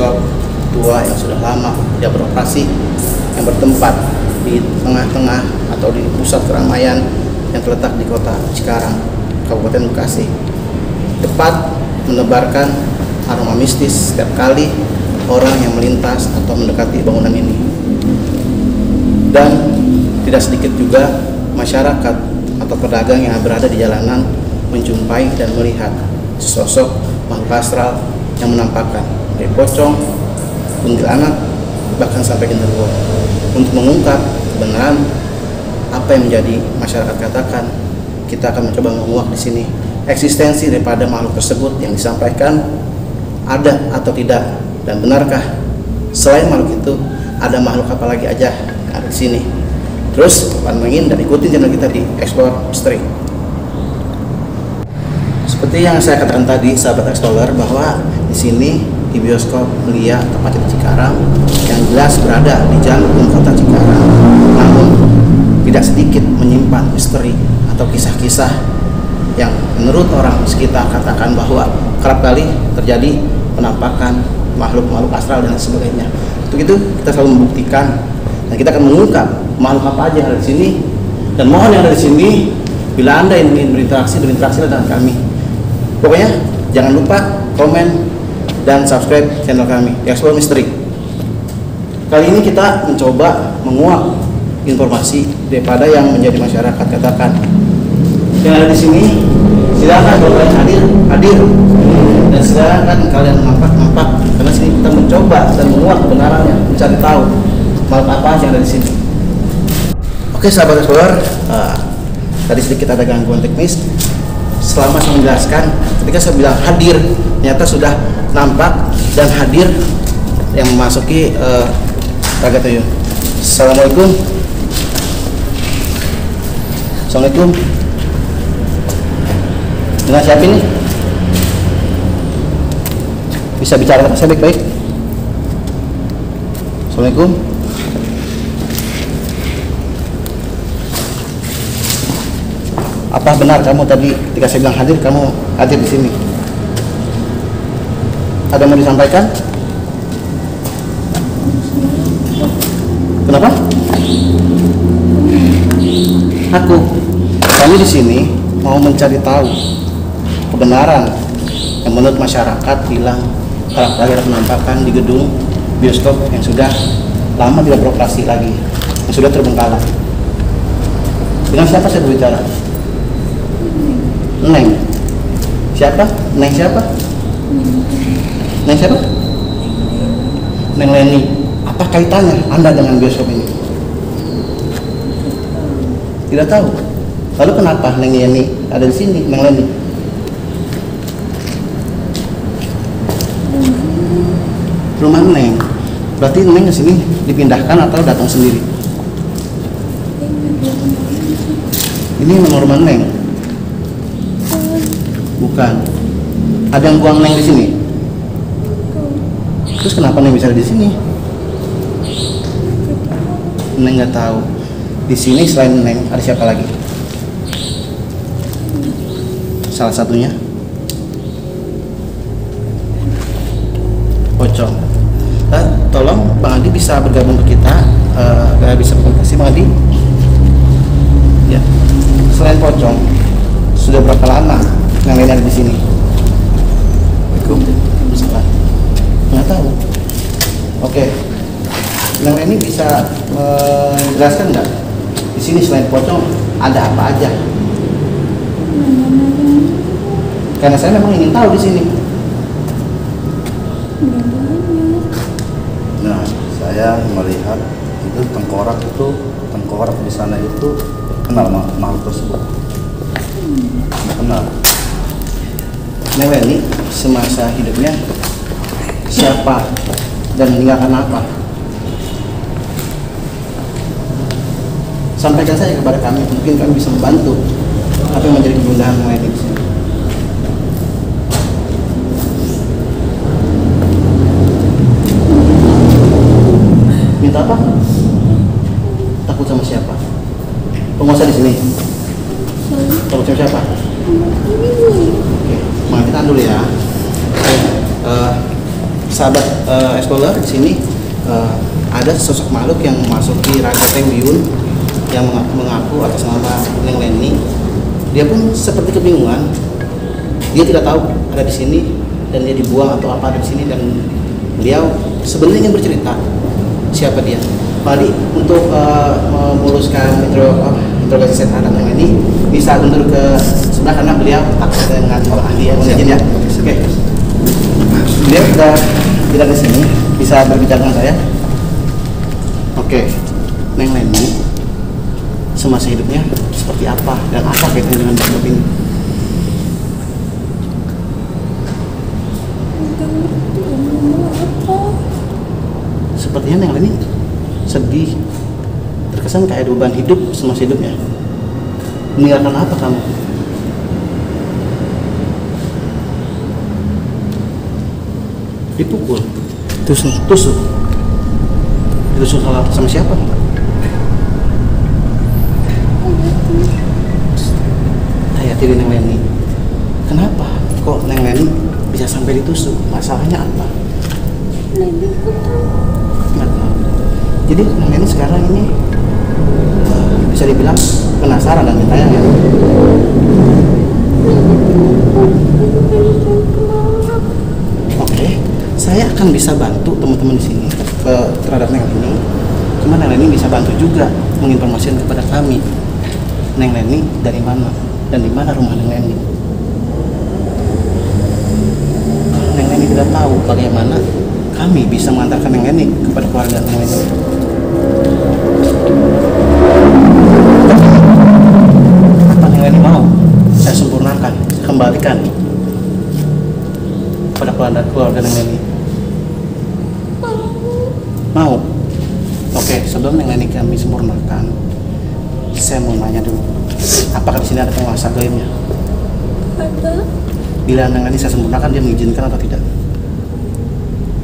bioskop tua yang sudah lama tidak beroperasi, yang bertempat di tengah-tengah atau di pusat keramaian yang terletak di kota Cikarang, Kabupaten Bekasi. Tepat menebarkan aroma mistis setiap kali orang yang melintas atau mendekati bangunan ini. Dan tidak sedikit juga masyarakat atau pedagang yang berada di jalanan menjumpai dan melihat sosok makhluk astral yang menampakkan dari pocong, kuntilanak, bahkan sampai genderuwo. Untuk mengungkap kebenaran apa yang menjadi masyarakat katakan, kita akan mencoba menguak di sini eksistensi daripada makhluk tersebut yang disampaikan ada atau tidak, dan benarkah selain makhluk itu ada makhluk apa lagi aja yang ada di sini. Terus pantengin dan ikutin channel kita di Explore Misteri. Seperti yang saya katakan tadi, sahabat Explorer, bahwa di sini di bioskop Melia tepatnya di Cikarang yang jelas berada di jantung kota Cikarang, namun tidak sedikit menyimpan misteri atau kisah-kisah yang menurut orang sekitar katakan bahwa kerap kali terjadi penampakan makhluk-makhluk astral dan sebagainya. Untuk itu kita selalu membuktikan dan kita akan mengungkap makhluk apa aja yang ada di sini, dan mohon yang ada di sini bila Anda ingin berinteraksi dengan kami. Pokoknya jangan lupa komen dan subscribe channel kami Explore Misteri. Kali ini kita mencoba menguak informasi daripada yang menjadi masyarakat katakan. Yang ada di sini, silakan kalau kalian hadir, dan silakan kalian nampak, karena sini kita mencoba dan menguak kebenarannya, mencari tahu makhluk apa yang ada di sini. Oke sahabat Explorer, tadi sedikit ada gangguan teknis. Selama saya menjelaskan, ketika saya bilang hadir, ternyata sudah nampak dan hadir yang memasuki Ragatuyun. Assalamualaikum. Assalamualaikum. Dengan siapa ini? Bisa bicara sama saya baik-baik? Assalamualaikum. Apa benar kamu tadi ketika saya bilang hadir, kamu hadir di sini? Ada yang mau disampaikan? Kenapa? Kami di sini mau mencari tahu kebenaran yang menurut masyarakat bilang kerap kali ada penampakan di gedung bioskop yang sudah lama tidak beroperasi lagi, yang sudah terbengkalai. Dengan siapa saya berbicara? Neng. Siapa? Neng siapa? Neng siapa? Neng Leni. Apa kaitannya Anda dengan bioskop ini? Tidak tahu. Lalu kenapa Neng Leni ada di sini, Neng Leni? Rumah Neng. Berarti Neng ke sini dipindahkan atau datang sendiri? Ini memang rumah Neng. Bukan. Ada yang buang Neng di sini? Terus kenapa Neng bisa ada di sini? Neng nggak tahu. Di sini selain Neng ada siapa lagi? Salah satunya pocong. Tolong Bang Adi bisa bergabung ke kita, bisa berkomunikasi Bang Adi. Ya. Selain pocong, sudah berapa lama yang lain ada di sini? Assalamualaikum. Nggak tahu. Oke. Yang ini bisa menjelaskan nggak? Di sini selain pocong ada apa aja? Karena saya memang ingin tahu di sini. Nah, saya melihat itu tengkorak di sana itu kenal makhluk tersebut. Kenal. Neng Leni semasa hidupnya siapa dan meninggalkan apa? Sampaikan saja kepada kami, mungkin kami bisa membantu apa yang menjadi kegundahan Neng Leni. Minta apa? Takut sama siapa? Penguasa di sini. Takut sama siapa? Oke, kita dulu ya. sahabat Explorer, di sini ada sosok makhluk yang memasuki Raja Teng Biyun yang mengaku atas nama Neng Leni. Dia pun seperti kebingungan. Dia tidak tahu ada di sini dan dia dibuang atau apa ada di sini, dan beliau sebenarnya ingin bercerita siapa dia. Mari untuk memuluskan interogasi setan Neng Leni bisa mundur ke sebelah karena beliau takut dengan orang ahli yang izin ya. Oke. Beliau sudah tidak di sini, bisa berbicara dengan saya. Oke, Neng Leni semasa hidupnya seperti apa dan apa kaitannya dengan bioskop ini? Sepertinya Neng Leni sedih, terkesan kayak beban hidup semasa hidupnya. Meninggalkan apa kamu? Dipukul, tusuk, ditusuk sama siapa? Ayah tiri Neng Leni. Kenapa kok Neng Leni bisa sampai ditusuk? Masalahnya apa? Nggak tahu. Jadi Neng Leni sekarang ini bisa dibilang penasaran dan bertanya ya. Oke, saya akan bisa bantu teman-teman di sini terhadap Neng Leni. Cuma Neng Leni bisa bantu juga menginformasikan kepada kami Neng Leni dari mana dan di mana rumah Neng Leni. Neng Leni tidak tahu bagaimana kami bisa mengantarkan Neng Leni kepada keluarga Neng Leni. Apa Neng Leni mau saya sempurnakan, saya kembalikan kepada keluarga Neng Leni? Mau? Oke, sebelum Neng Leni kami sempurnakan, saya mau nanya dulu, apakah di sini ada penguasa gaibnya? Ada. Bila Neng Leni saya sempurnakan, dia mengizinkan atau tidak?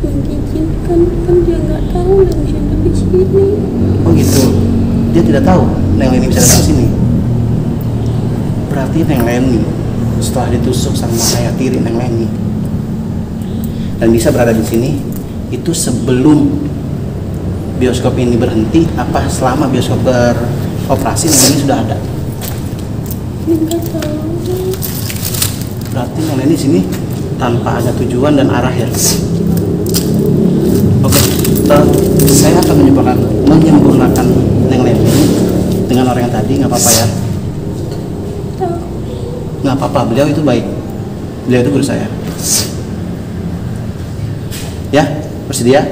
Mengizinkan, kan dia nggak tahu Neng Leni ada di sini. Oh gitu, dia tidak tahu Neng Leni bisa datang ke sini. Berarti Neng Leni setelah ditusuk sama ayah tiri Neng Leni dan bisa berada di sini itu sebelum bioskop ini berhenti, apa selama bioskop beroperasi Neng Leni sudah ada? Nggak tahu. Berarti Neng Leni sini tanpa ada tujuan dan arah ya. Oke, saya akan menyempurnakan Neng Leni dengan orang yang tadi, nggak apa-apa ya? Tahu. Nggak apa-apa, beliau itu baik. Beliau itu guru saya. Ya, bersedia?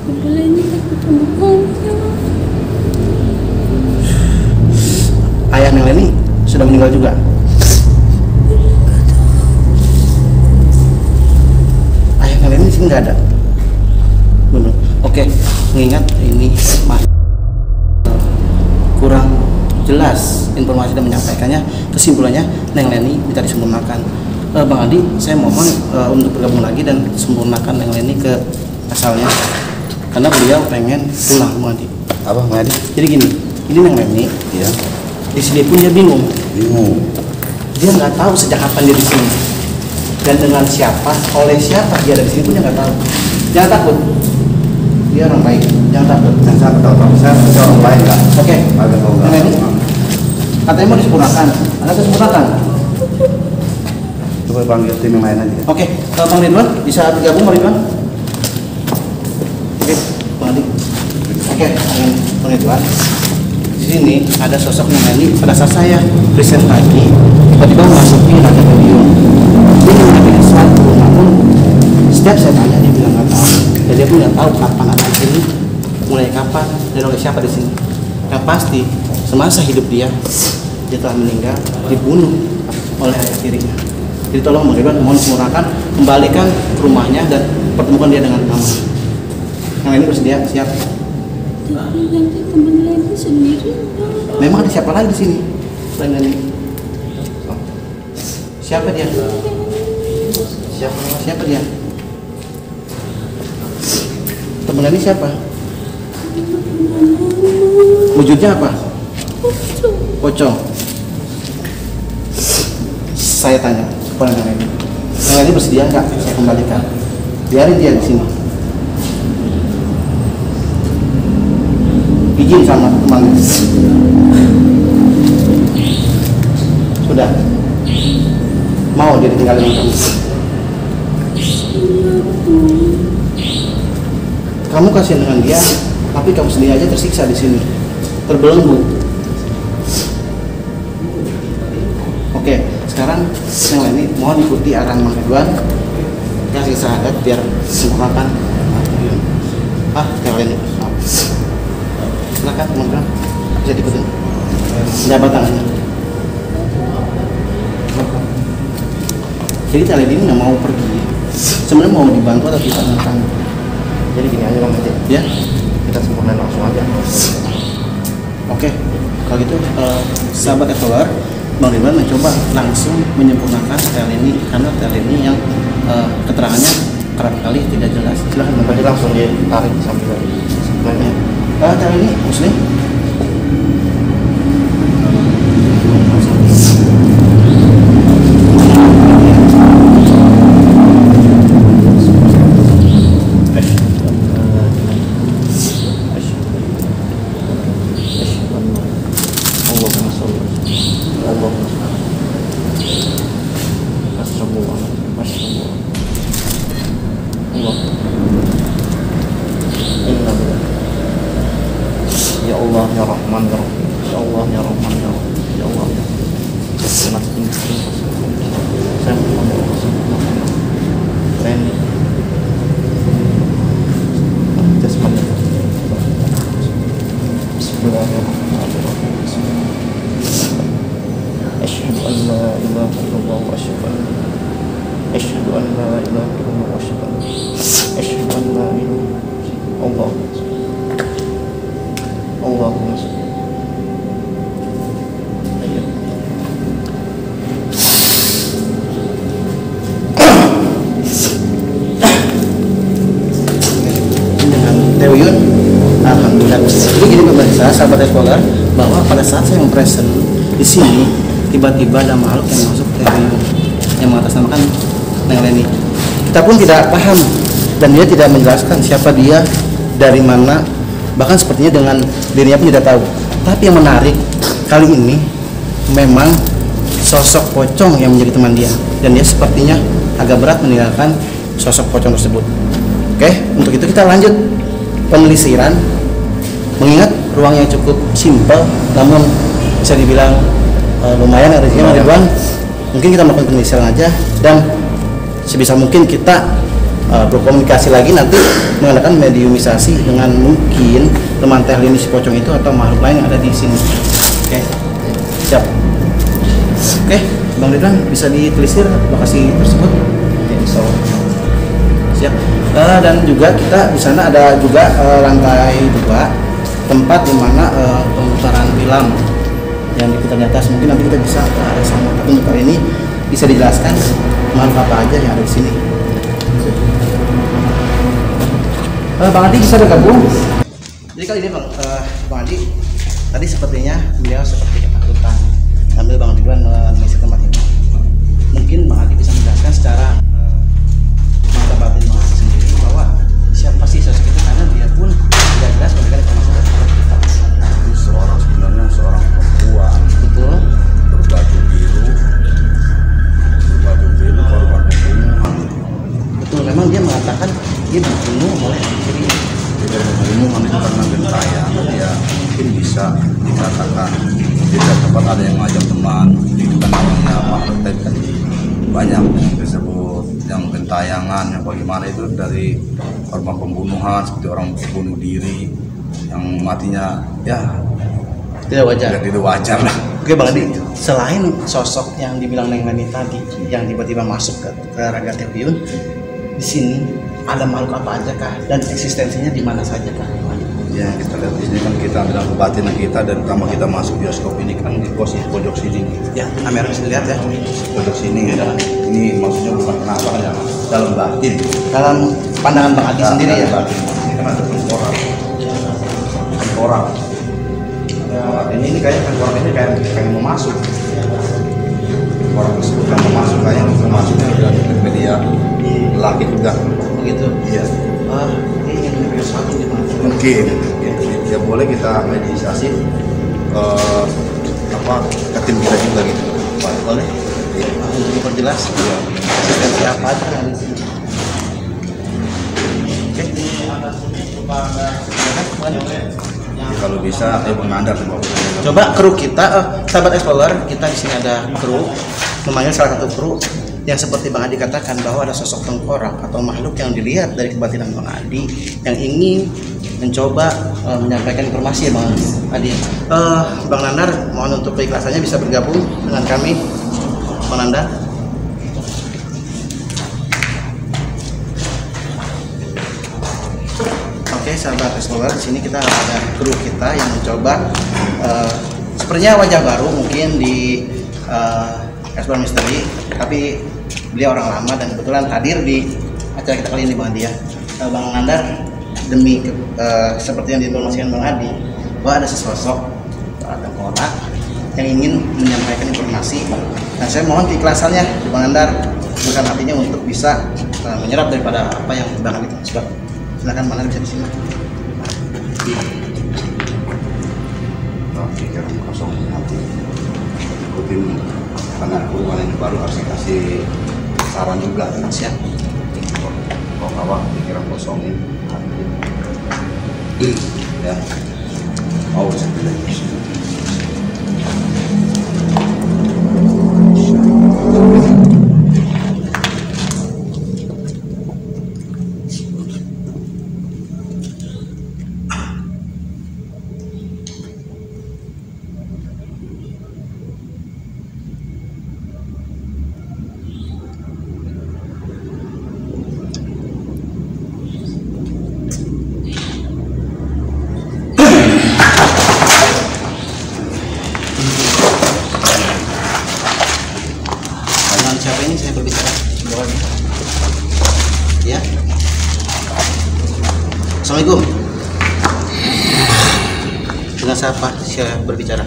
Boleh ini aku temukannya. Ayah Neng Leni sudah meninggal juga. Ayah Neng Leni di sini nggak ada. Benar. Oke, mengingat ini kurang jelas informasi dan menyampaikannya, kesimpulannya Neng Leni minta disempurnakan. Bang Adi, saya mohon untuk bergabung lagi dan sempurnakan Neng Leni ke asalnya, karena beliau pengen pulang, Bang Adi. Apa, Bang Adi? Jadi gini, ini Neng Leni, Iya. di sini pun dia bingung. Dia nggak tahu sejak kapan dia di sini dan dengan siapa, oleh siapa dia ada di sini pun dia nggak tahu. Jangan takut, dia orang baik. Jangan takut. Yang saya tahu, saya orang lain nggak? Oke, Ada kalau Neng Leni, katanya mau disempurnakan. Anda saya sempurnakan. Coba panggil tim yang lain aja. Oke, Bang Ridwan bisa bergabung, Bang Ridwan? Oke, Bang Adi. Oke, Bang Ridwan. Di sini ada sosok Neng Leni pada saat saya riset tadi, tiba-tiba memasuki Raja Biyun. Dia mengambil sesuatu, namun setiap saya tanya dia bilang nggak tahu. Dan dia pun nggak tahu kapan ada di sini, mulai kapan dan oleh siapa di sini. Yang pasti semasa hidup dia telah meninggal, dibunuh oleh ayah tirinya. Jadi tolong Bang Ridwan, mohon sempurnakan, kembalikan ke rumahnya dan pertemukan dia dengan kamu. Yang ini bersedia, siap? Tapi nanti teman Leni sendiri. Memang ada siapa lagi di sini? Selain Leni. Oh. Siapa dia? Siapa dia? Teman Leni siapa? Wujudnya apa? Pocong. Saya tanya kepada Neng Leni. Neng Leni bersedia nggak saya kembalikan? biarin dia di sini. Izin sama temannya. Sudah. Mau dia ditinggalin sama kamu? Kamu kasihan dengan dia, tapi kamu sendiri aja tersiksa di sini, terbelenggu. Oke, sekarang yang lain ini mohon ikuti arahan Mang Ridwan. Kasih syahadat biar sempurnakan. Yang lain ini. Silakan teman-teman, bisa diikutin. Jabat tangannya. Jadi Tali ini nggak mau pergi. Sebenarnya mau dibantu atau ditanyakan. Jadi gini aja Bang, ya kita sempurnain langsung aja. Oke, kalau gitu sahabat Evolar, Bang Ridwan mencoba langsung menyempurnakan tel ini karena tel ini yang keterangannya kerap kali tidak jelas. Silahkan Bang, langsung ditarik sampai sebenarnya. Tel ini Muslim. Ya Allah ya Rahman ya Rahim. Ya Allah ya Rahman ya Rahim. Ya Allah ya Bismillahirrahmanirrahim. Asyhadu an la ilaha illallah wa asyhadu an la ilaha illallah wa asyhadu an la ilaha illallah. Allahumma sholli. Dengan Teoyun, alhamdulillah. Jadi gini pemirsa, sahabat Evolar, bahwa pada saat saya mempresent di sini, tiba-tiba ada makhluk yang masuk Teoyun yang mengatasnamakan Neng Leni. Kita pun tidak paham dan dia tidak menjelaskan siapa dia, dari mana. Bahkan sepertinya dengan dirinya pun tidak tahu. Tapi yang menarik kali ini memang sosok pocong yang menjadi teman dia, dan dia sepertinya agak berat meninggalkan sosok pocong tersebut. Oke, untuk itu kita lanjut penelusuran. Mengingat ruang yang cukup simpel, namun bisa dibilang lumayan rezekinya Ridwan. Mungkin kita melakukan penelusuran aja dan sebisa mungkin kita berkomunikasi lagi nanti mengadakan mediumisasi dengan mungkin teman teknis si pocong itu atau makhluk lain yang ada di sini. Oke, siap. Oke, Bang Ridwan bisa ditelisir lokasi tersebut. Oke, siap. Dan juga kita di sana ada juga lantai 2 tempat di mana pemutaran film yang diputar di atas. Mungkin nanti kita bisa ke arah sana. Tapi untuk kali ini bisa dijelaskan makhluk apa aja yang ada di sini. Bang Adi bisa bergabung. Jadi kali ini Bang Adi tadi sepertinya beliau seperti ketakutan sambil Bang Ridwan mengisi tempat ini. Mungkin Bang Adi bisa menjelaskan secara mata batin Bang Adi sendiri bahwa siapa sih sosok itu, karena dia pun tidak jelas memberikan informasi kepada kita. Ini sebenarnya seorang perempuan. Betul. Berbaju biru korban pembunuhan. Betul, memang dia mengatakan dia dibunuh oleh istrinya. Dia pembunuhan itu karena gentayangan, dia mungkin bisa dikatakan tidak tempat ada yang ngajak teman. Itu kan namanya makhluk kan banyak yang disebut yang gentayangan, yang bagaimana itu dari korban pembunuhan seperti orang bunuh diri yang matinya ya Tidak wajar. tidak wajar lah. Oke Bang Adi, selain sosok yang dibilang Neng Leni tadi yang tiba-tiba masuk ke raga Teoyun, di sini ada makhluk apa aja kah, dan eksistensinya di mana saja kah? Ya kita lihat di sini kan kita bilang kebatinan kita, dan tambah kita masuk bioskop ini kan di pojok sini. Ya, kamera bisa dilihat ya. Pojok sini ya. Ini maksudnya bukan kenapa ya, dalam batin. Dalam pandangan Bang Adi sendiri ya. Batin. Ini kan ada tengkorak. Tengkorak. Ini kayak tengkorak ini kayak mau masuk. Tengkorak tersebut kan mau masuk, kayak mau masuknya dari media laki juga. begitu. Iya. Dia ingin memberikan sesuatu di mana? Mungkin ya boleh kita mediasi ke tim kita juga gitu. Boleh. Iya. Untuk diperjelas. Iya. Asistensi apa aja yang ada di sini? Oke. Kalau bisa, mengandar semua. Coba kru kita, sahabat explorer, kita di sini ada kru, memanggil salah satu kru yang seperti Bang Adi katakan bahwa ada sosok tengkorak atau makhluk yang dilihat dari kebatinan Bang Adi yang ingin mencoba menyampaikan informasi ya Bang Adi. Bang Nandar, mohon untuk keikhlasannya bisa bergabung dengan kami, Bang Nandar. Oke, sahabat explorer, di sini kita ada kru kita yang mencoba sepertinya wajah baru mungkin di Explorer Misteri, tapi beliau orang lama dan kebetulan hadir di acara kita kali ini Bang Adi ya. Bang Nandar, demi seperti yang diinformasikan Bang Adi bahwa ada sesosok tengkorak yang ingin menyampaikan informasi, dan saya mohon keikhlasannya Bang Nandar, bukan artinya untuk bisa menyerap daripada apa yang Bang Adi sebab. Silakan Bang Nandar bisa di sini. Pikiran kosong nanti ikutin karena perubahan ini baru harus dikasih saran juga. Siap. Kalau pikiran kosongin ya mau seperti itu. Siapa ini saya berbicara? Ya. Assalamualaikum. Dengan siapa saya berbicara?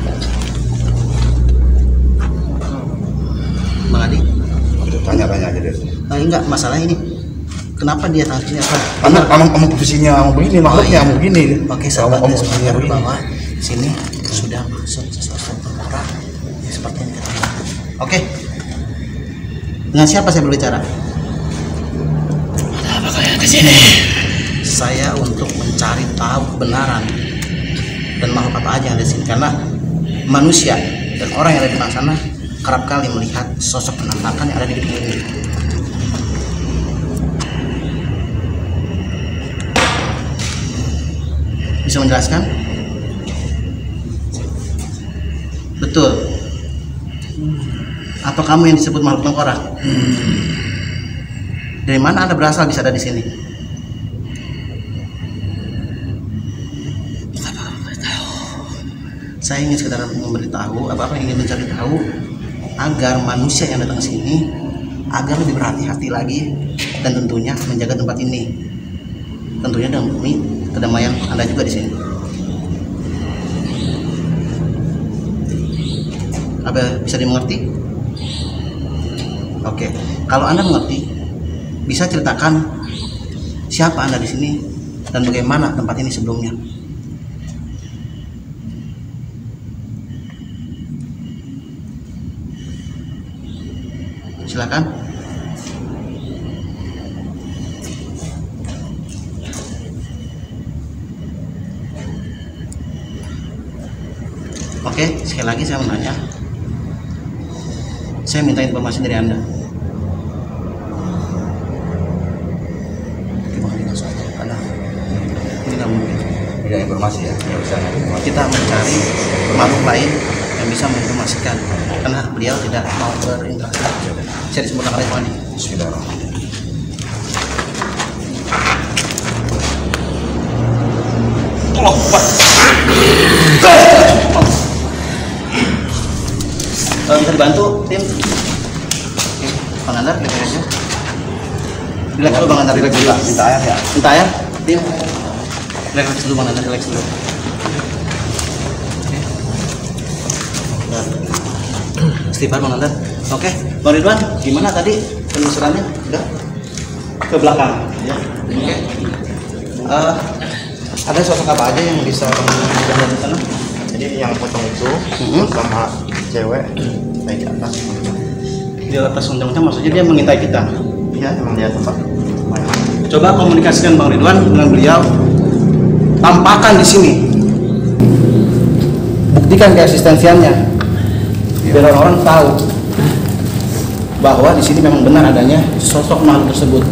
Bang Adi? Tanya-tanya aja deh. Enggak, masalah ini. Kenapa dia tanya ini apa? Kamu posisinya kamu begini, makhluknya kamu begini. Oke, sahabat saya bahwa sini sudah masuk sesuatu orang seperti yang kita lihat. Oke. Dengan siapa saya berbicara? Ada apa kalian kesini? Saya untuk mencari tahu kebenaran dan makhluk apa aja yang ada di sini, karena manusia dan orang yang ada di sana kerap kali melihat sosok penampakan yang ada di gedung ini. Bisa menjelaskan? Betul. Atau kamu yang disebut makhluk tengkorak? Dari mana Anda berasal bisa ada di sini? Saya ingin sekedar memberitahu apa yang ingin mencari tahu agar manusia yang datang ke sini agar lebih berhati-hati lagi dan tentunya menjaga tempat ini. Tentunya demi kedamaian Anda juga di sini. Apa bisa dimengerti? Oke, kalau Anda mengerti, bisa ceritakan siapa Anda di sini dan bagaimana tempat ini sebelumnya. Silakan. Oke, sekali lagi saya menanya. Saya minta informasi dari Anda. Karena ini nggak mungkin. Tidak informasi ya, nggak bisa informasi. Kita mencari makhluk lain yang bisa menginformasikan, karena beliau tidak mau berinteraksi. Saya disempurnakan oleh Tuhan. Bismillahirrahmanirrahim. Bisa dibantu tim? Oke, Bang Nandar, relax aja. Relax dulu Bang Nandar, relax dulu. Minta air ya. Minta air, tim. Relax dulu Bang Nandar, relax dulu. Istighfar Bang Nandar. Oke, Bang Ridwan, gimana tadi penelusurannya? Udah? Ke belakang, ya. Ada sosok apa aja yang bisa digambar di sana? Jadi yang potong itu sama cewek naik di atas. Di atas undang-undang maksudnya dia mengintai kita. Ya emang dia tempat. Coba komunikasikan Bang Ridwan dengan beliau. Tampakkan di sini. Buktikan keeksistensiannya. Biar orang-orang tahu bahwa di sini memang benar adanya sosok makhluk tersebut,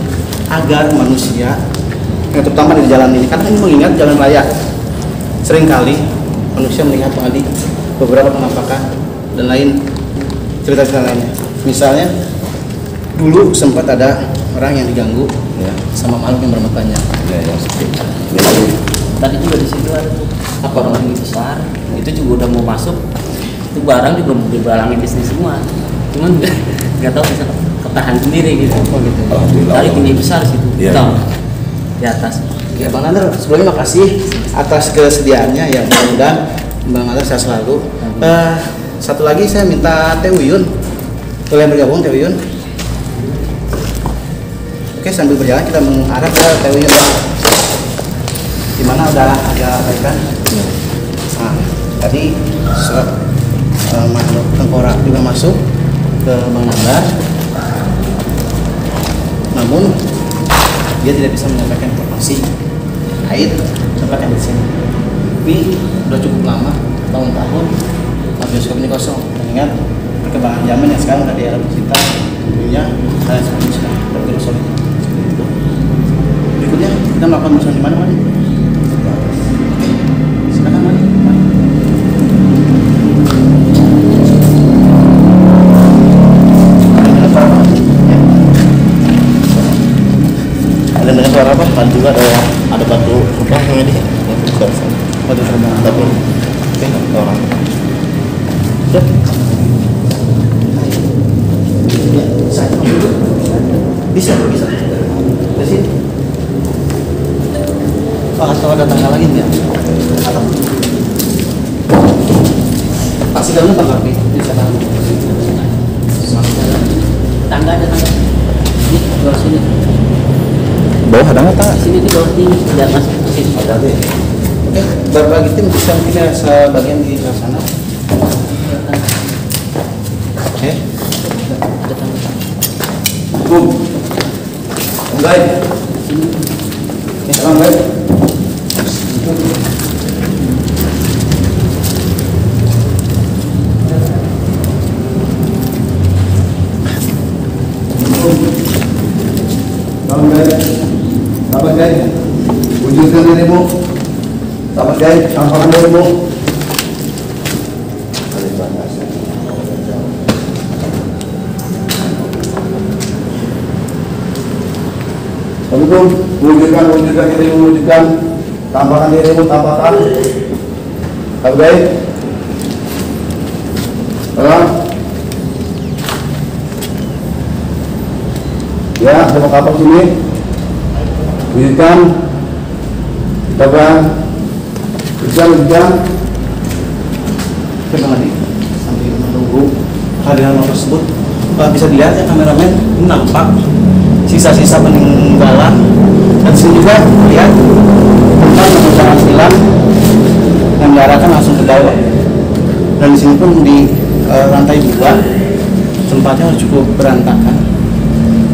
agar manusia, terutama di jalan ini, karena ini mengingat jalan raya, seringkali manusia melihat tadi beberapa penampakan dan lain cerita-cerita lainnya. Misalnya dulu sempat ada orang yang diganggu ya, sama makhluk yang bermata banyak. Tadi juga di situ ada apa orang besar, itu juga udah mau masuk, itu barang juga mau dibalangin di sini semua, cuman nggak tahu bisa ketahan sendiri gitu. Tadi tinggi besar situ, di atas. Ya Bang Nader, sebelumnya makasih atas kesediaannya ya, mudah-mudahan Bang Nader sehat selalu. Satu lagi saya minta Teh Uyun, boleh bergabung Teh Uyun? Oke, sambil berjalan kita mengarah ke Teh Uyun. Gimana, udah ada baikan? Nah, tadi makhluk tengkorak juga masuk ke Bang Nader, namun dia tidak bisa menyampaikan informasi terkait tempat yang di sini. Tapi udah cukup lama, tahun-tahun bioskop ini kosong. Dan ingat perkembangan zaman yang sekarang udah di era digital, tentunya hal yang seperti sudah bergerak solid. Berikutnya kita melakukan perusahaan di mana, Mari? Oke, silakan Mari. Ada dengar suara apa? Kan juga ada batu apa namanya dia? Batu terbang. Tapi oke, ada orang. Ya, bisa. Di sini. Oh, atau ada tanggal lagi nggak? Atau pasti dalamnya tanggal B. Bisa tahu. Tangga ada tangga. Ini bawah sini. Bawah ada nggak tangga? Sini di bawah sini, tidak masuk ke sini. Ada deh. Oke, berbagi tim bisa mungkin ya sebagian di sebelah sana. Oke. Ada tangga. Baik. Sini. Salam baik. Sahabat guys, wujudkan dirimu. Sahabat guys, tampakkan dirimu. Assalamualaikum, wujudkan dirimu, wujudkan. Tampakkan dirimu, tampakkan. Sahabat guys. Salam. Ya, sama kapal sini. Wujudkan. Tabang. Wujudkan. Oke Bang Adi, sambil menunggu kehadiran orang tersebut, bisa dilihat ya kameramen, ini nampak sisa-sisa peninggalan, dan sini juga lihat tempat pembukaan silam yang diarahkan langsung ke bawah. Dan di sini pun di lantai 2 tempatnya cukup berantakan.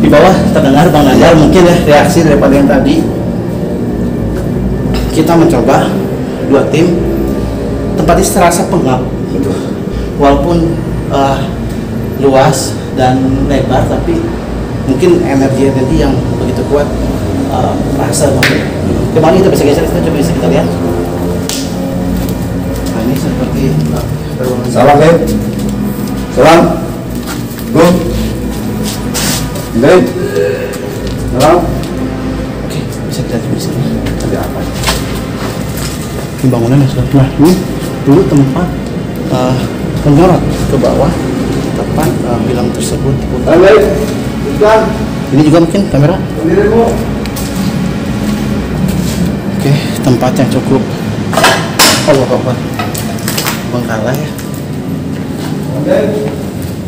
Di bawah terdengar Bang Najar mungkin ya reaksi daripada yang tadi. Kita mencoba 2 tim, tempat ini terasa pengap, walaupun luas dan lebar, tapi mungkin energi yang begitu kuat terasa banget. Kemarin kita bisa geser, kita coba kita lihat. Nah ini seperti ruangan. Salam guys. Salam. Go. Baik. Salam. Oke, bisa kita coba di sini. Ada apa? Ini bangunan yang sudah. Nah ini dulu tempat menyorot ke bawah tempat film tersebut. Salam guys. Wujudkan. Ini juga mungkin kamera. Dirimu. Oke, tempat yang cukup Allah bengkalai ya. Oke.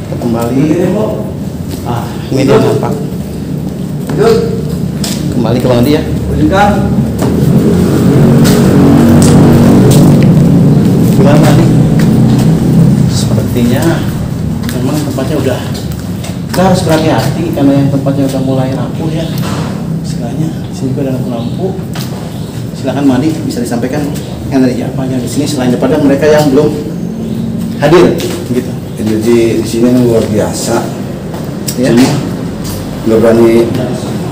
Kita kembali. Dirimu. Ini dia nampak. Wujud. kembali ke Bang Andi ya. Izinkan. Gimana Andi? Sepertinya memang tempatnya udah kita harus berhati-hati karena yang tempatnya udah mulai rapuh ya. Istilahnya di sini juga ada lampu. Silakan Bang Andi, bisa disampaikan energi apa yang di sini selain daripada mereka yang belum hadir gitu. Energi di sini luar biasa. Ya. Cuma nggak berani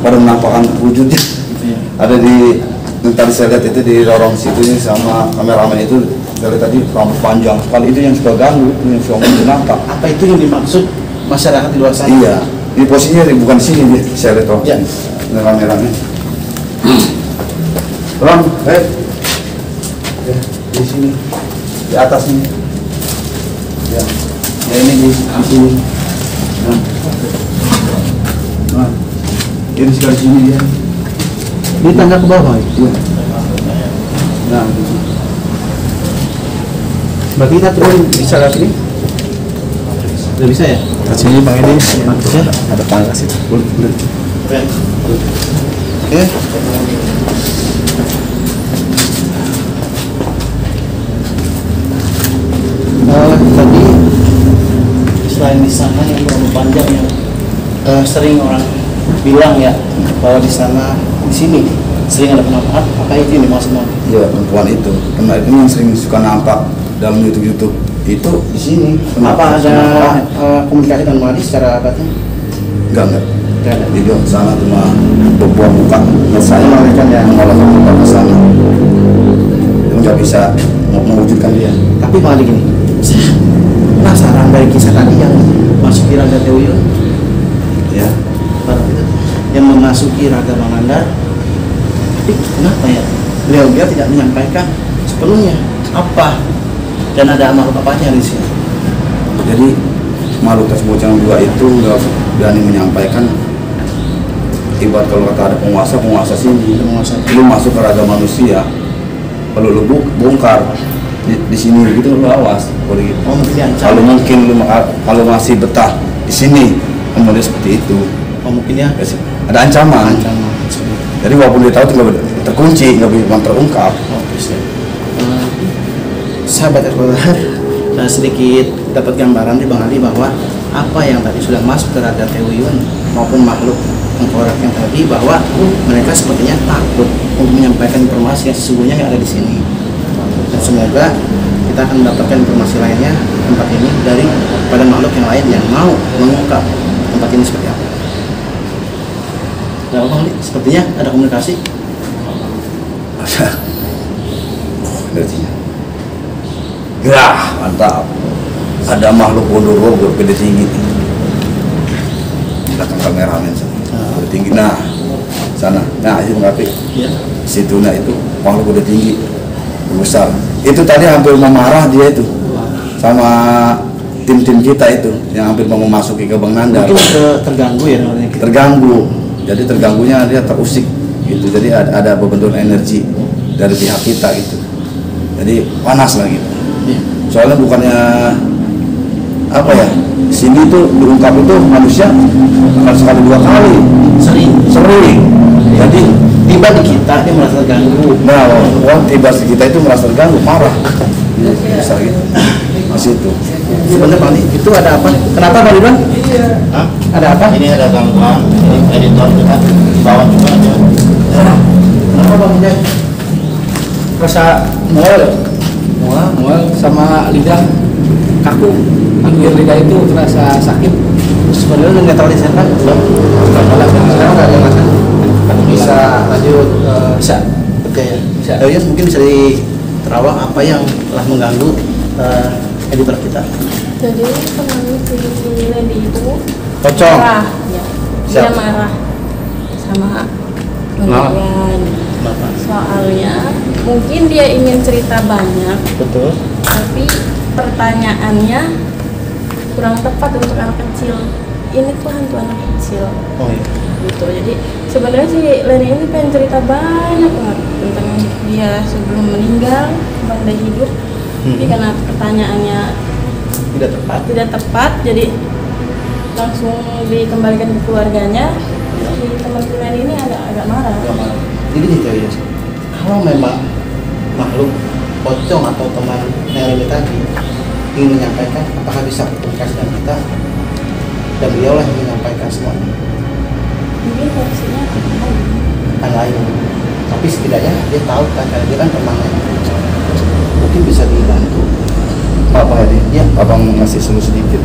pada menampakkan wujudnya. Ya. Ada di yang tadi saya lihat itu di lorong situ ini sama kameramen itu dari tadi rambut panjang sekali, itu yang suka ganggu, itu yang suka menampak. Apa itu yang dimaksud masyarakat di luar sana? Iya, ini posisinya bukan di sini dia, saya lihat Ya. dengan kameranya. Tolong, ya, di sini, di atas ini. Ya, ya ini di sini. Nah, ini sekitar sini dia. Di tangga ke bawah itu. Iya. Nah, di sini. Berarti kita turun bisa lewat sini? Udah bisa ya? Ke sini Bang Edi, Ya. ada tangga sih. Boleh. Oke. Tadi selain di sana yang rambut panjang yang sering orang bilang ya bahwa di sana di sini sering ada penampakan, apa itu yang dimaksud? Iya, perempuan itu. Karena itu yang sering suka nampak dalam YouTube itu di sini. Apa ada komunikasi dengan Madi secara batin? Enggak. Enggak ada. Di sana cuma berbuat muka, saya Menolakkan ya. menolakkan muka ke sana. Itu nggak bisa mewujudkan dia. Tapi Madi gini, saya penasaran dari kisah tadi yang masuki Raga Tewiyun, Ya, yang memasuki Raga Mangandar. Tapi kenapa ya beliau tidak menyampaikan sepenuhnya apa dan ada makhluk apa aja di sini? jadi makhluk tersebut yang dua itu nggak berani menyampaikan. Ibarat kalau kata ada penguasa sini, lu masuk ke raga manusia, kalau lu bongkar di sini gitu, lu awas kalau gitu. Oh, mungkin diancam. Kalau mungkin lu kalau masih betah di sini, kemudian seperti itu. Oh, mungkin ya Ada ancaman. ancaman. Jadi walaupun dia tahu itu nggak terkunci, nggak bisa terungkap. Oh, bisa. Sahabat Eksplorer, sedikit dapat gambaran di Bang Ali bahwa apa yang tadi sudah masuk ke Raga Tewiyun maupun makhluk tengkorak yang tadi, bahwa mereka sepertinya takut untuk menyampaikan informasi yang sesungguhnya yang ada di sini. Dan semoga kita akan mendapatkan informasi lainnya tempat ini dari pada makhluk yang lain yang mau mengungkap tempat ini seperti apa. Nah, Bang Ali, sepertinya ada komunikasi. Gerah, mantap. Ada makhluk gondoro berpede tinggi. Belakang kameramen sana. Tinggi. Nah, sana. Nah, itu ngapain? Ya. Situ nah itu makhluk udah tinggi, besar. Itu tadi hampir memarah dia itu sama tim-tim kita itu yang hampir mau memasuki ke Bang Nandar. Mungkin terganggu ya namanya gitu. Terganggu. Jadi terganggunya dia terusik gitu. Jadi ada bentuk energi dari pihak kita gitu. Jadi panas lah gitu. Iya. Soalnya bukannya apa ya, sini tuh diungkap itu manusia bukan sekali dua kali, Sering. jadi Tiba di kita dia merasa terganggu. nah orang tiba di kita itu merasa terganggu parah bisa gitu di situ. Sebenarnya Bang Ali, itu ada apa? Kenapa Bang Ridwan? Hah? Ada apa? Ini ada gangguan, ini editor juga di bawah juga ada. Kenapa Bang Ridwan? Rasa mual sama lidah kaku. Hampir lidah itu terasa sakit. Sebenarnya menetralisir kan? Belum. Sekarang nggak ada masalah. Bisa lanjut. Bisa. Oke ya. Bisa. Yus mungkin bisa diterawang apa yang telah mengganggu editor kita. Jadi penghuni si Lady itu Pocong. marah, ya. Dia Siap. marah sama Bang. Bapak. Soalnya mungkin dia ingin cerita banyak, Betul. tapi pertanyaannya kurang tepat untuk anak kecil. Ini tuh hantu anak kecil, Oh iya. gitu. Jadi sebenarnya si Leni ini pengen cerita banyak banget tentang dia sebelum meninggal, banda hidup. Tapi karena pertanyaannya Tidak tepat. tidak tepat, jadi langsung dikembalikan ke keluarganya. si teman Leni ini agak marah. Gak malu. Jadi gitu ya, kalau memang makhluk pocong atau teman yang ini tadi ingin menyampaikan, apakah bisa berkomunikasi dengan kita dan beliau lah yang menyampaikan semuanya Mungkin versinya kan lain, tapi setidaknya dia tahu kan, karena dia kan temannya, mungkin bisa dibantu. Apa ini? Ya. Abang ngasih solusi sedikit.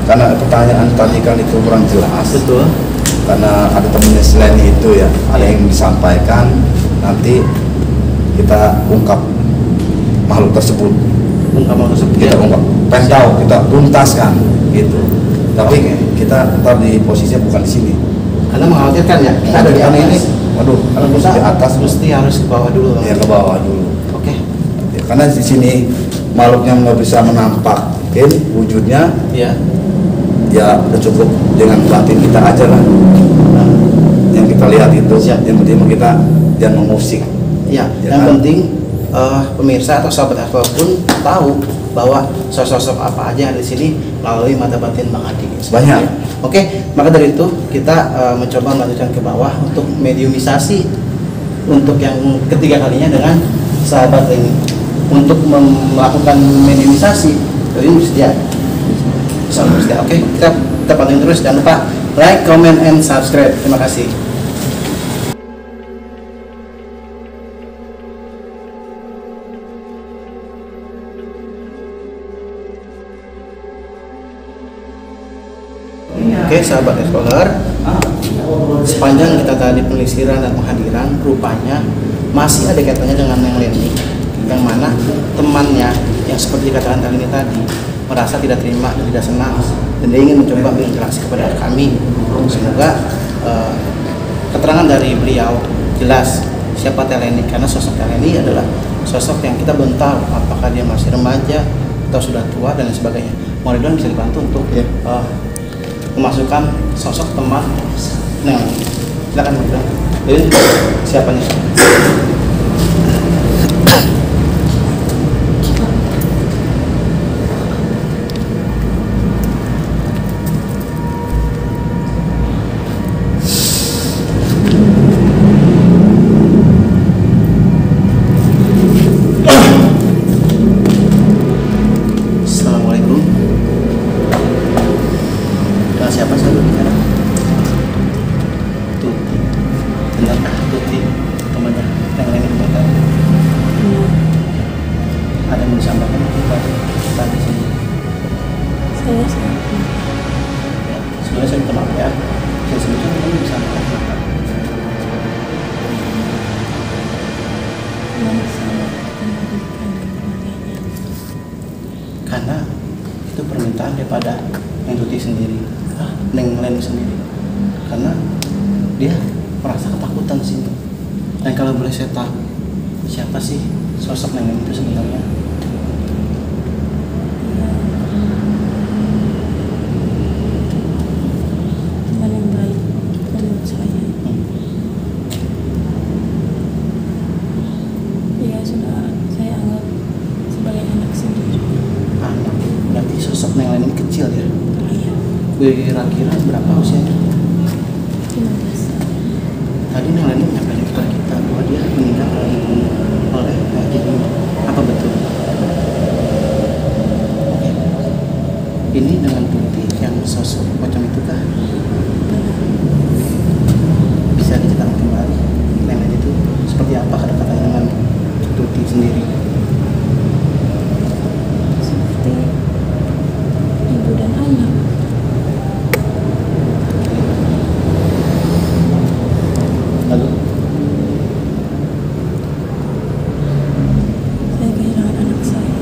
Karena pertanyaan tadi kan itu kurang jelas. Betul. Karena ada temennya selain itu ya, ada yang disampaikan, nanti kita ungkap makhluk tersebut. Kita ungkap, pengen tahu, kita tuntaskan gitu. Tapi kita ntar di posisinya bukan di sini. Karena mengkhawatirkan ya, kita ada di Karena atas. waduh, Kalau kita bisa di atas mesti harus ke bawah dulu. ya ke bawah dulu. Oke. Ya, karena di sini makhluknya nggak bisa menampakkan wujudnya, Ya. ya udah cukup dengan batin kita aja lah. Yang kita lihat itu, Siap. yang penting kita jangan mengusik. Ya. Ya Yang kan? penting pemirsa atau sahabat Explore pun tahu bahwa sosok apa aja yang ada di sini melalui mata batin Bang Adi. Banyak. Oke, maka dari itu kita mencoba melanjutkan ke bawah untuk mediumisasi untuk yang ketiga kalinya dengan sahabat ini. Untuk melakukan mediumisasi, ini bersedia. Selalu bersedia. Oke, kita pantengin terus. Jangan lupa like, comment, and subscribe. Terima kasih. Oke, sahabat Explorer, sepanjang kita tadi penelusuran dan penghadiran, rupanya masih ada kaitannya dengan yang Leni, yang mana temannya yang seperti dikatakan tadi ini tadi merasa tidak terima dan tidak senang, dan dia ingin mencoba berinteraksi kepada kami. Semoga keterangan dari beliau jelas siapa Leni, karena sosok Leni adalah sosok yang kita belum tahu apakah dia masih remaja atau sudah tua dan lain sebagainya. Mohon Ridwan bisa dibantu untuk memasukkan sosok teman. Nah, silakan Ridwan. Jadi siapa nih? Assalamualaikum. Dengan siapa saya berbicara? Tuti. Benarkah Tuti temannya yang lain benar? Ada yang mau disampaikan kita di sini? saya siapa? Ya, sebenarnya saya minta maaf ya. Saya sebutkan kamu disampaikan apa? Yang saya kembalikan kepadanya. Karena itu permintaan daripada Neng Tuti sendiri, Neng Leni sendiri. Karena dia merasa ketakutan di sini. Dan kalau boleh saya tahu, siapa sih sosok Neng Leni itu sebenarnya? Teman yang baik menurut saya. Dia sudah saya anggap sebagai anak sendiri. Anak. Berarti sosok Neng Leni ini kecil ya? Iya, Kira-kira berapa usianya? 15. Tadi Neng Leni menyampaikan kepada kita bahwa dia meninggal karena dibunuh oleh ibunya. Apa betul? Oke. Ini dengan Tuti yang sosok macam itu kah? Bisa diceritakan kembali Neng Leni itu seperti apa kedekatannya dengan Tuti sendiri? Seperti ibu dan anak. Lalu Saya kehilangan anak saya.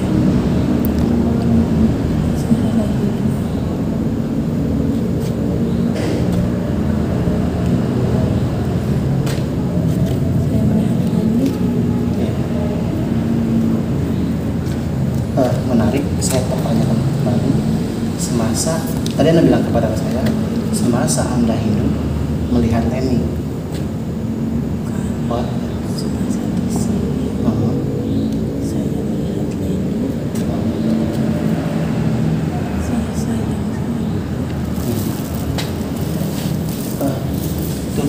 Sebenarnya saya hidup. Saya melihat Leni. menarik, saya pertanyakan kembali. Semasa tadi Anda bilang kepada saya, semasa Anda hidup melihat Leni. Oh, Semasa di sini, saya melihat Leni. Saya sayang sama dia. Tuti,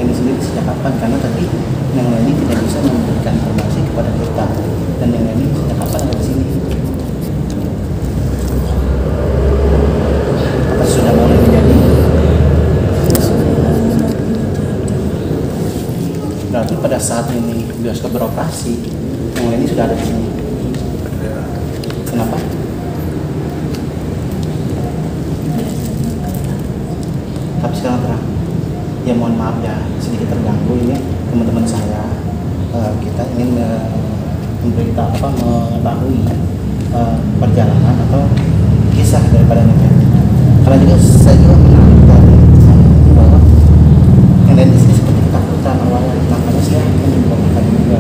Leni sendiri sejak kapan? Karena tadi Neng Leni tidak bisa memberikan informasi kepada kita. Dan Neng Leni sejak kapan ada di sini? Apa sudah mulai menjadi? Berarti pada saat ini bioskop beroperasi, Neng Leni sudah ada di sini. Kenapa? Tapi sekarang terang. Ya mohon maaf ya, sedikit terganggu ini teman-teman saya. Kita ingin mengetahui perjalanan atau kisah daripada Neng Leni. Kalau juga saya juga menarik dari bahwa Neng Leni ini seperti ketakutan awalnya, makanya saya menginformasikan juga.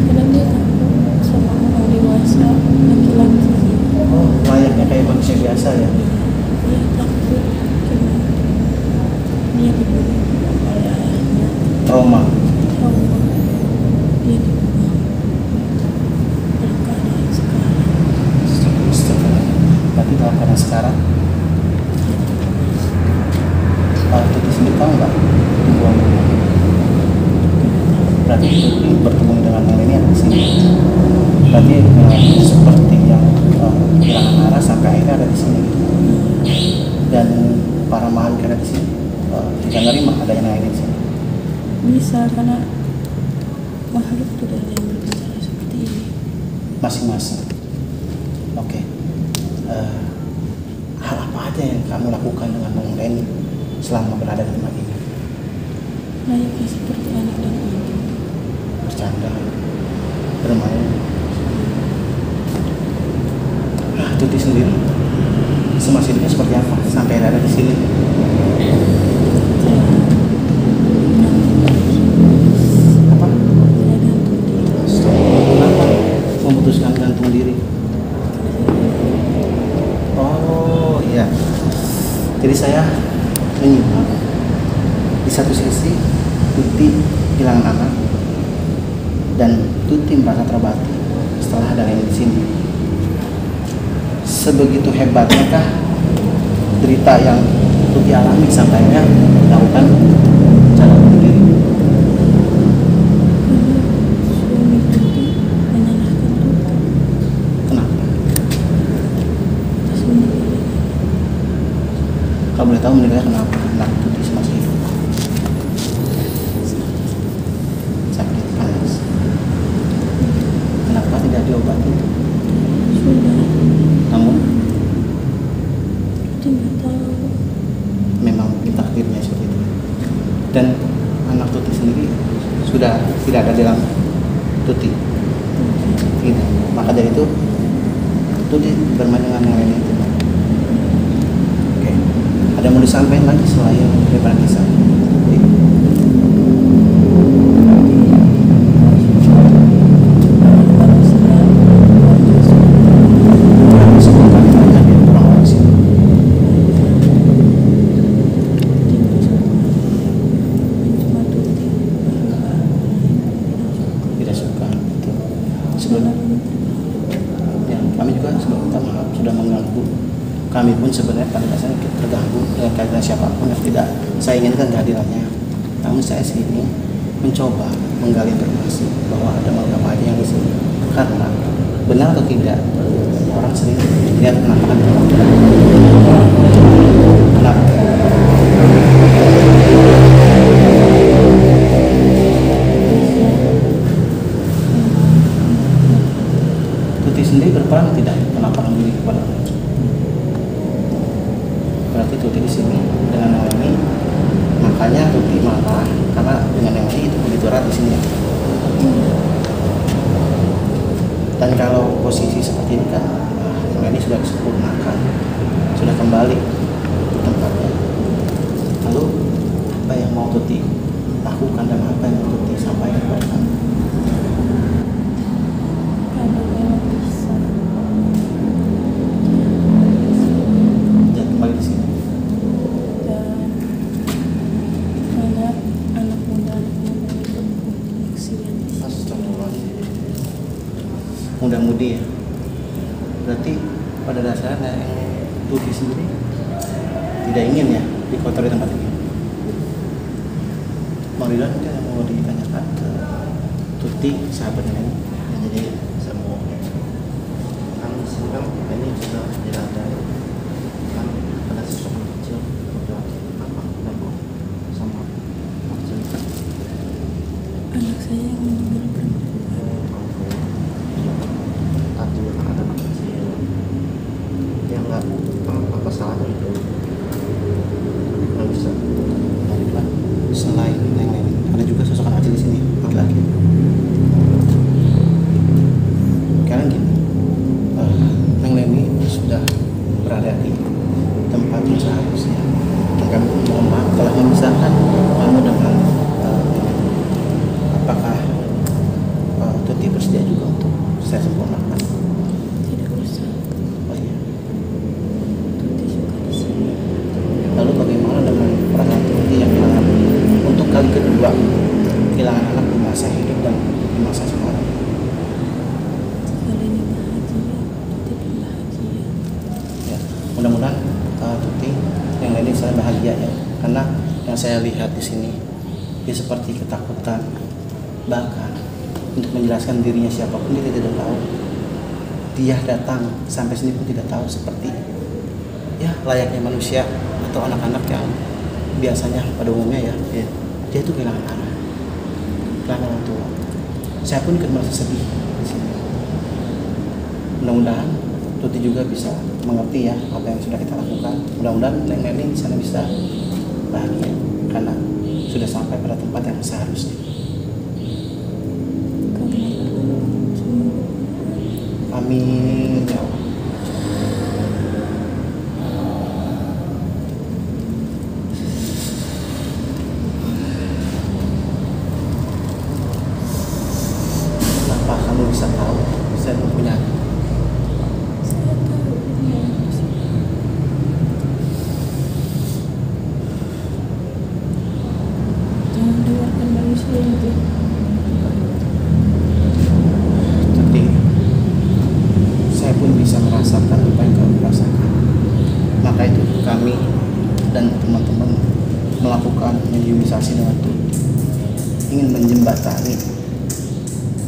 Karena dia takut sama orang dewasa, laki-laki. Oh, layaknya kayak manusia biasa ya. Dia takut karena dia dibunuh oleh ayahnya. Trauma. Trauma. Dia dibunuh. Dalam keadaan sekarang. Berarti dalam keadaan sekarang Tuti sendiri tahu nggak dibuang? Berarti Tuti bertemu dengan Neng Leni ada di sini. Berarti seperti yang kehilangan arah sampai akhirnya ada di sini. Dan para makhluk ada di sini tidak nerima adanya Neng Leni di sini. Bisa karena makhluk itu ada yang berbicara seperti ini. Masing-masing. Oke. Hal apa aja yang kamu lakukan dengan Neng Leni selama berada di tempat ini? Layaknya seperti anak dan ibu. Bercanda, bermain. Tuti sendiri semasa hidupnya seperti apa sampai ada di sini? Apa? Saya gantung diri. Kenapa memutuskan gantung diri? Oh iya. Jadi saya menyimak di satu sisi Tuti hilang anak dan Tuti merasa terbatu setelah ada Leni di sini. Sebegitu hebatnya kah derita yang Tuti alami sampainya melakukan cara bunuh diri? Suami Tuti menyalahkan Tuti Kenapa? atas meninggalnya. Kalau boleh tahu meninggalnya kenapa? Anak Tuti masih hidup. Sakit panas. Kenapa tidak diobati? Sudah, Namun Tuti nggak tahu. memang mungkin takdirnya seperti itu. Dan anak Tuti sendiri sudah tidak ada dalam Tuti. Tidak. Maka dari itu Tuti bermain dengan yang lain itu. Oke. Ada mau disampaikan lagi selain daripada kisah? Sebelum kami tanya dia orang-orang sini. Tidak suka itu. Sebelum ya, kami juga sebelum minta maaf sudah mengganggu. Kami pun sebenarnya pada dasarnya terganggu dengan kehadiran siapapun yang tidak saya inginkan kehadirannya. Namun saya sini mencoba menggali informasi bahwa ada makhluk apa aja yang di sini. Karena benar atau tidak orang sering lihat penampakan kenapa? Tuti sendiri berperan tidak penampakan diri kepada orang? Berarti Tuti di sini dengan yang ini, makanya Tuti marah karena dengan yang ini itu begitu erat di sini. Dan kalau posisi seperti ini kan, yang ini sudah disempurnakan, sudah kembali ke tempatnya. Lalu apa yang mau Tuti lakukan dan apa yang mau Tuti sampaikan kepada kami? Kalau memang bisa, Dan kembali di sini. dan banyak anak muda itu kesian di sini. Astagfirullahaladzim. Muda-mudi ya. Berarti pada dasarnya Tuti sendiri tidak ingin ya dikotori tempat ini. Bang Ridwan mungkin yang mau ditanyakan ke Tuti sahabat ini yang jadi semua kan sedang ini sudah tidak ada kan ada sesuatu kecil udah apa udah sama kecil Anak saya yang meninggal perempuan. tadi ada anak kecil yang nggak apa salahnya itu nggak bisa Bang Ridwan selain yang lain ada juga sosok anak kecil di sini laki-laki. Karena gini, Neng Leni sudah berada di tempat yang seharusnya. Dan kami mohon maaf telah memisahkan kamu dengan apakah Tuti bersedia juga untuk saya sempurnakan? Tidak usah. Oh iya. Tuti suka di sini. Lalu bagaimana dengan perasaan Tuti yang kehilangan untuk kali kedua kehilangan anak di masa hidup dan di masa sekarang? Kalau ini bahagia, Tuti pun bahagia. Ya, mudah-mudahan Tuti yang lainnya saya bahagia ya, karena yang saya lihat di sini dia seperti ketakutan, bahkan untuk menjelaskan dirinya siapapun dia tidak tahu. Dia datang sampai sini pun tidak tahu, seperti ya layaknya manusia atau anak-anak yang biasanya pada umumnya ya, dia itu kehilangan anak, kehilangan orang tua. Saya pun ikut merasa sedih di sini. Mudah-mudahan Tuti juga bisa mengerti ya apa yang sudah kita lakukan. Mudah-mudahan Neng Leni di sana bisa bahagia karena sudah sampai pada tempat yang seharusnya. Amin ya Allah. Kenapa kamu bisa tahu saya mempunyai? Saya tahu ini. Jangan dengarkan manusia itu. Tapi saya pun bisa merasakan apa yang kamu rasakan. Maka itu kami dan teman-teman melakukan mediumisasi dengan Tuti, ingin menjembatani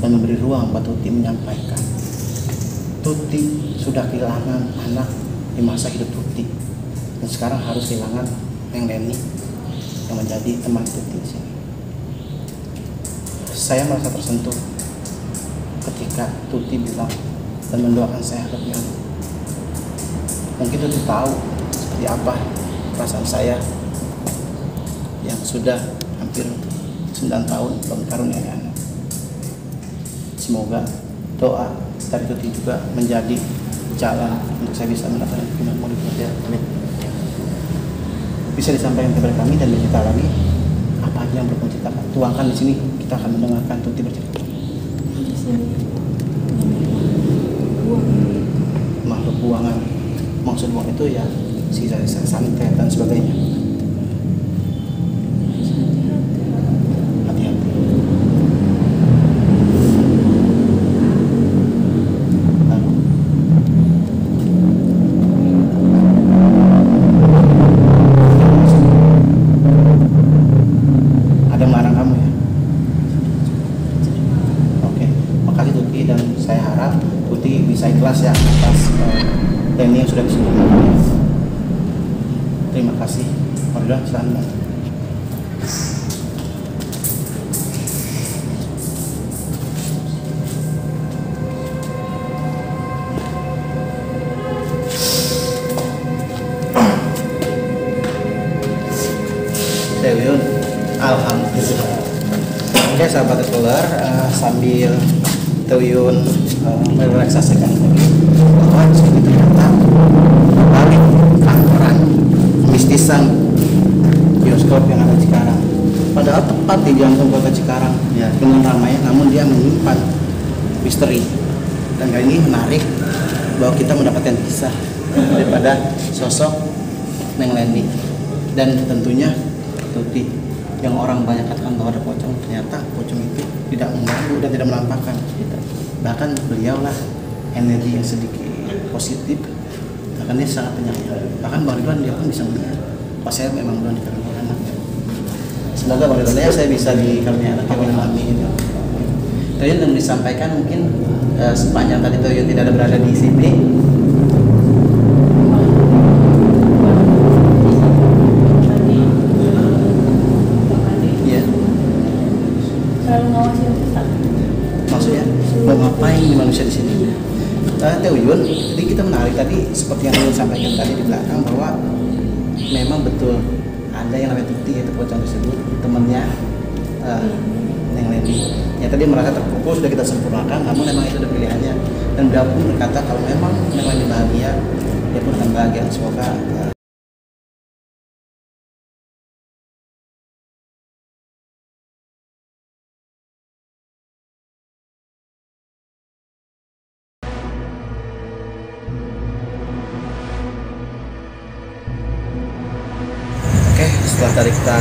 dan memberi ruang buat Tuti menyampaikan. Tuti sudah kehilangan anak di masa hidup Tuti dan sekarang harus kehilangan Neng Leni yang menjadi teman Tuti di sini. Saya merasa tersentuh ketika Tuti bilang dan mendoakan saya lebih lanjut. Mungkin Tuti tahu seperti apa perasaan saya yang sudah hampir 9 tahun belum karuniai anak. Semoga doa dari Tuti juga menjadi jalan untuk saya bisa mendapatkan kebenaran mau dipercaya. Amin. Bisa disampaikan kepada kami dan bercerita lagi apa aja yang perlu menceritakan. Tuangkan di sini, kita akan mendengarkan Tuti bercerita. Di sini buang. Makhluk buangan, maksud buang itu ya sisa-sisa santet dan sebagainya. Hati-hati. Lalu ada yang melarang kamu ya? Oke, makasih Tuti, dan saya harap Tuti bisa ikhlas ya atas Leni yang sudah disebutkan. Terima kasih. Alhamdulillah, selamat. Tewiyun, alhamdulillah. Oke sahabat Explorer, sambil Tewiyun merelaksasikan bahwa disini ternyata balik kantoran mistisan bioskop yang ada di Cikarang. Padahal tepat di jantung kota Cikarang ya, dengan ramai, namun dia menyimpan misteri. Dan kali ini menarik bahwa kita mendapatkan kisah daripada sosok Neng Leni, dan tentunya Tuti yang orang banyak katakan bahwa ada pocong. Ternyata pocong itu tidak mengganggu dan tidak melampahkan. Bahkan beliau lah energi yang sedikit positif, bahkan dia sangat penyayang. Bahkan Bang Ridwan dia pun bisa melihat pas saya memang belum dikaruniai anak. semoga Bang Ridwan ya saya bisa dikaruniakan kemuliaan ini. Tuyun yang disampaikan mungkin sepanjang tadi Tuyun tidak ada berada di sini. Iya. Selalu ngawasin kita. Maksudnya mau ngapain di manusia di sini? Tuyun, jadi kita menarik tadi seperti yang Tuyun sampaikan tadi di belakang bahwa memang betul ada yang namanya Tuti, yaitu pocong tersebut temannya yang Leni. Ya tadi merasa terpukul sudah kita sempurnakan, namun memang itu udah pilihannya. Dan beliau pun berkata kalau memang Leni bahagia, dia pun akan bahagia. Semoga setelah tadi kita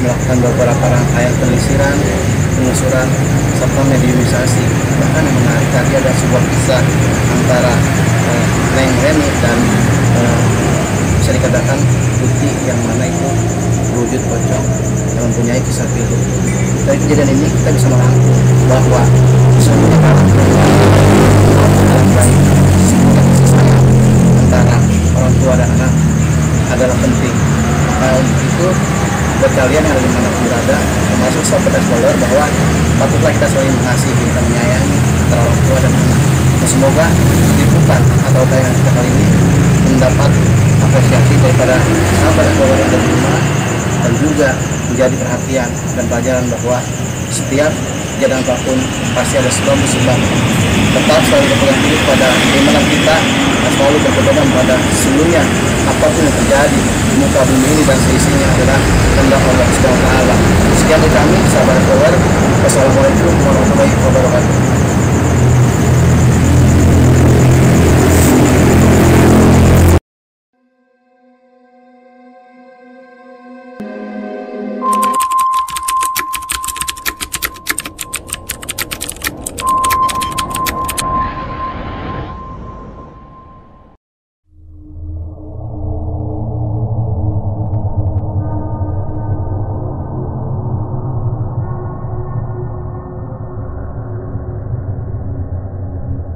melakukan beberapa rangkaian penelusuran, serta mediumisasi, bahkan yang menarik tadi ada sebuah kisah antara Neng Leni dan bisa dikatakan Tuti yang mana itu berwujud pocong yang mempunyai kisah pilu. Dari kejadian ini kita bisa merangkum bahwa sesungguhnya dalam baik kasih sayang antara orang tua dan anak adalah penting. Untuk itu buat kalian yang ada di mana berada, termasuk sobat explorer, bahwa patutlah kita saling mengasihi dan menyayangi antara orang tua dan anak. Dan semoga liputan atau tayangan kita kali ini mendapat apresiasi daripada sahabat explorer yang ada di rumah, dan juga menjadi perhatian dan pelajaran bahwa setiap kejadian apapun pasti ada sebab musibah. Tetap selalu berpegang teguh pada keimanan kita dan selalu berpedoman pada sesungguhnya apapun yang terjadi di muka bumi ini dan seisinya adalah kehendak Allah Subhanahu wa taala. Sekian dari kami, sahabat explorer. Wassalamualaikum warahmatullahi wabarakatuh.